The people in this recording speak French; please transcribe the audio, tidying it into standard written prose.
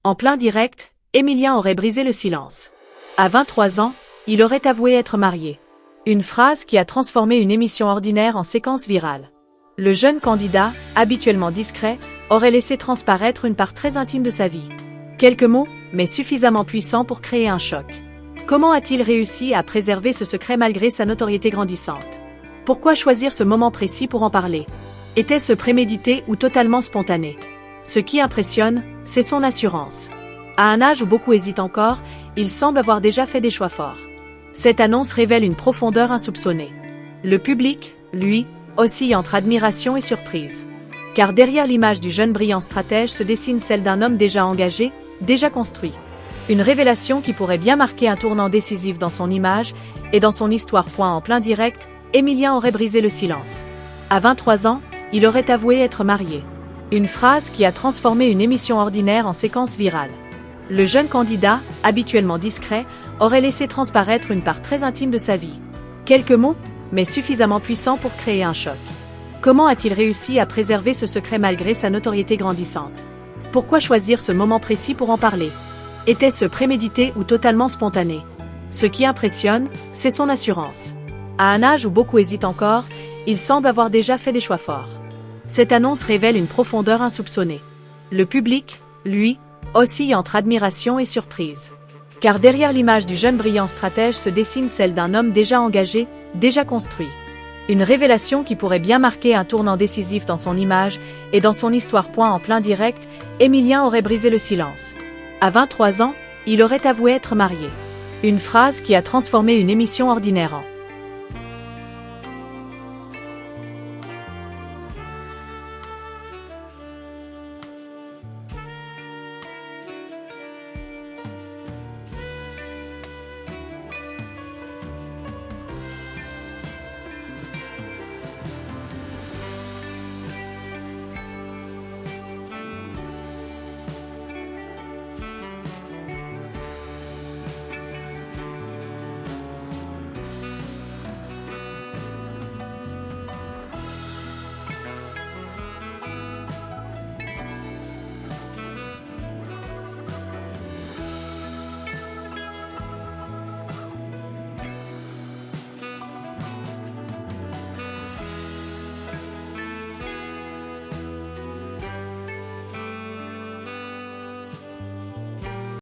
En plein direct, Émilien aurait brisé le silence. À 23 ans, il aurait avoué être marié. Une phrase qui a transformé une émission ordinaire en séquence virale. Le jeune candidat, habituellement discret, aurait laissé transparaître une part très intime de sa vie. Quelques mots, mais suffisamment puissants pour créer un choc. Comment a-t-il réussi à préserver ce secret malgré sa notoriété grandissante? Pourquoi choisir ce moment précis pour en parler? Était-ce prémédité ou totalement spontané? Ce qui impressionne, c'est son assurance. À un âge où beaucoup hésitent encore, il semble avoir déjà fait des choix forts. Cette annonce révèle une profondeur insoupçonnée. Le public, lui, oscille entre admiration et surprise. Car derrière l'image du jeune brillant stratège se dessine celle d'un homme déjà engagé, déjà construit. Une révélation qui pourrait bien marquer un tournant décisif dans son image et dans son histoire. En plein direct, Émilien aurait brisé le silence. À 23 ans, il aurait avoué être marié. Une phrase qui a transformé une émission ordinaire en séquence virale. Le jeune candidat, habituellement discret, aurait laissé transparaître une part très intime de sa vie. Quelques mots, mais suffisamment puissants pour créer un choc. Comment a-t-il réussi à préserver ce secret malgré sa notoriété grandissante? Pourquoi choisir ce moment précis pour en parler? Était-ce prémédité ou totalement spontané? Ce qui impressionne, c'est son assurance. À un âge où beaucoup hésitent encore, il semble avoir déjà fait des choix forts. Cette annonce révèle une profondeur insoupçonnée. Le public, lui, oscille entre admiration et surprise. Car derrière l'image du jeune brillant stratège se dessine celle d'un homme déjà engagé, déjà construit. Une révélation qui pourrait bien marquer un tournant décisif dans son image et dans son histoire. En plein direct, Émilien aurait brisé le silence. À 23 ans, il aurait avoué être marié. Une phrase qui a transformé une émission ordinaire en